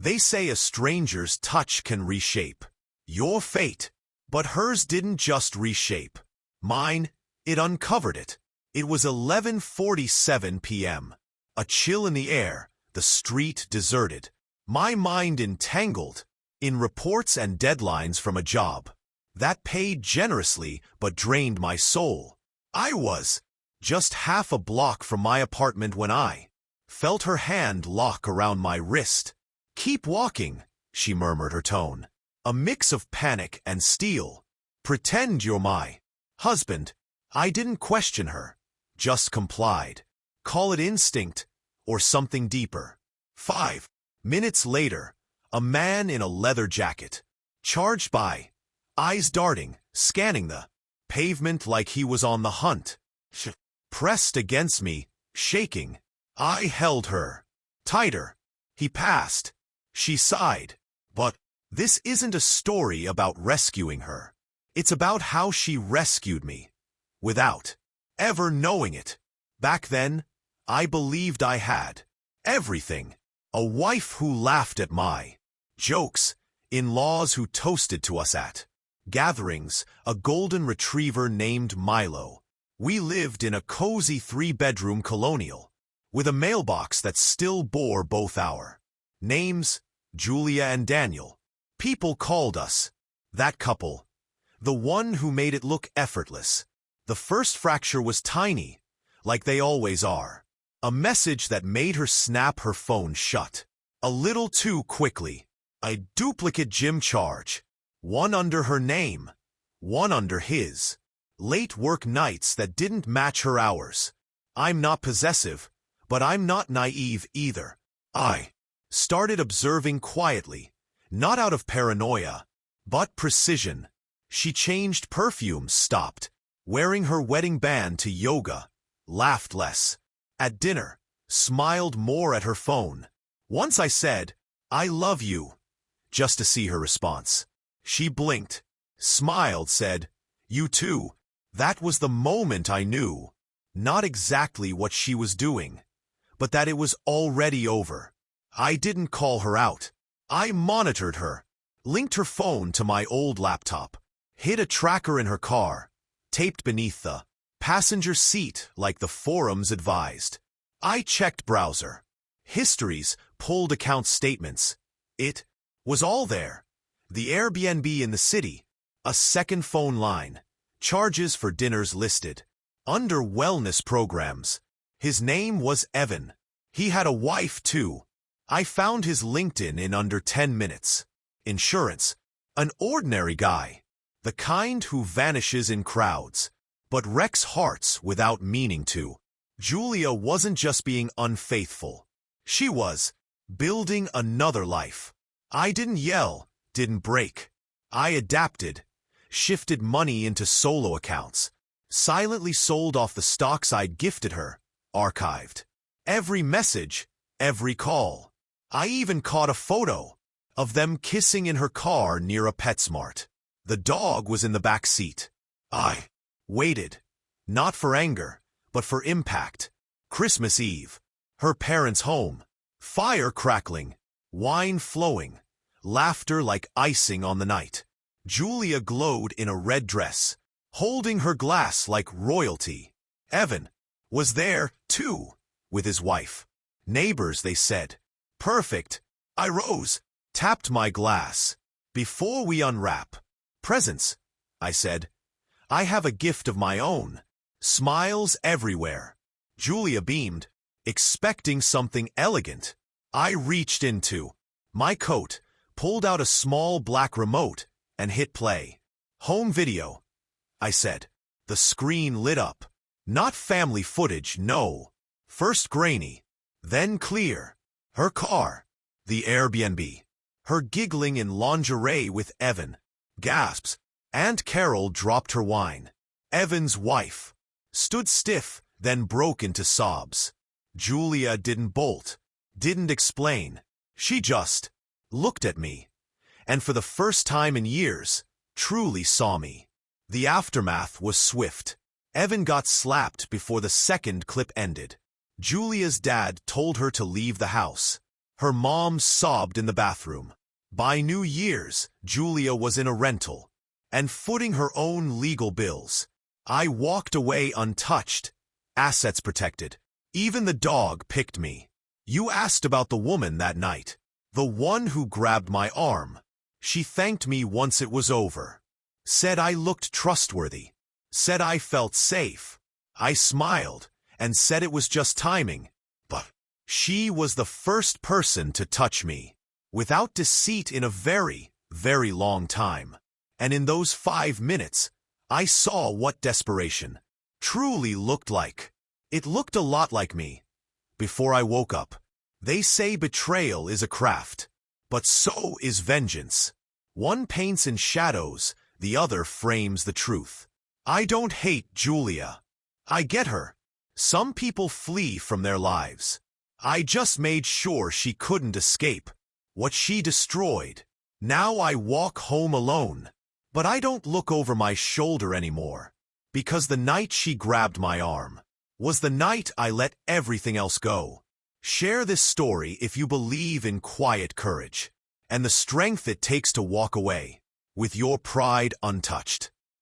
They say a stranger's touch can reshape your fate, but hers didn't just reshape mine, it uncovered it. It was 11:47 p.m. A chill in the air, the street deserted. My mind entangled in reports and deadlines from a job that paid generously but drained my soul. I was just half a block from my apartment when I felt her hand lock around my wrist. "Keep walking," she murmured, her tone a mix of panic and steel. "Pretend you're my husband." I didn't question her, just complied. Call it instinct or something deeper. 5 minutes later, a man in a leather jacket charged by, eyes darting, scanning the pavement like he was on the hunt. Pressed against me, shaking. I held her tighter. He passed. She sighed. But this isn't a story about rescuing her. It's about how she rescued me, without ever knowing it. Back then, I believed I had everything. A wife who laughed at my jokes, in-laws who toasted to us at gatherings, a golden retriever named Milo. We lived in a cozy 3-bedroom colonial, with a mailbox that still bore both our names, Julia and Daniel. People called us that couple, the one who made it look effortless. The first fracture was tiny, like they always are. A message that made her snap her phone shut a little too quickly. A duplicate gym charge, one under her name, one under his. Late work nights that didn't match her hours. I'm not possessive, but I'm not naive either. I started observing quietly, not out of paranoia, but precision. She changed perfumes, stopped wearing her wedding band to yoga, laughed less at dinner, smiled more at her phone. Once I said, "I love you," just to see her response. She blinked, smiled, said, "You too." That was the moment I knew, not exactly what she was doing, but that it was already over. I didn't call her out. I monitored her, linked her phone to my old laptop, hid a tracker in her car, taped beneath the passenger seat like the forums advised. I checked browser histories, pulled account statements. It was all there. The Airbnb in the city, a second phone line, charges for dinners listed. Under wellness programs, his name was Evan. He had a wife too. I found his LinkedIn in under 10 minutes. Insurance, an ordinary guy, the kind who vanishes in crowds, but wrecks hearts without meaning to. Julia wasn't just being unfaithful. She was building another life. I didn't yell, didn't break. I adapted, shifted money into solo accounts, silently sold off the stocks I'd gifted her, archived every message, every call. I even caught a photo of them kissing in her car near a PetSmart. The dog was in the back seat. I waited, not for anger, but for impact. Christmas Eve, her parents' home, fire crackling, wine flowing, laughter like icing on the night. Julia glowed in a red dress, holding her glass like royalty. Evan was there, too, with his wife. Neighbors, they said. Perfect. I rose, tapped my glass. Before we unwrap presents, I said, I have a gift of my own. Smiles everywhere. Julia beamed, expecting something elegant. I reached into my coat, pulled out a small black remote, and hit play. Home video, I said. The screen lit up. Not family footage, no. First grainy, then clear. Her car, the Airbnb. Her giggling in lingerie with Evan. Gasps. Aunt Carol dropped her wine. Evan's wife stood stiff, then broke into sobs. Julia didn't bolt, didn't explain. She just looked at me, and for the first time in years, truly saw me. The aftermath was swift. Evan got slapped before the second clip ended. Julia's dad told her to leave the house. Her mom sobbed in the bathroom. By New Year's, Julia was in a rental and footing her own legal bills. I walked away untouched, assets protected. Even the dog picked me. You asked about the woman that night, the one who grabbed my arm. She thanked me once it was over. Said I looked trustworthy. Said I felt safe. I smiled and said it was just timing. But she was the first person to touch me, without deceit in a very, very long time. And in those 5 minutes, I saw what desperation truly looked like. It looked a lot like me. Before I woke up, they say betrayal is a craft, but so is vengeance. One paints in shadows, the other frames the truth. I don't hate Julia. I get her. Some people flee from their lives. I just made sure she couldn't escape what she destroyed. Now I walk home alone, but I don't look over my shoulder anymore, because the night she grabbed my arm was the night I let everything else go. Share this story if you believe in quiet courage and the strength it takes to walk away with your pride untouched.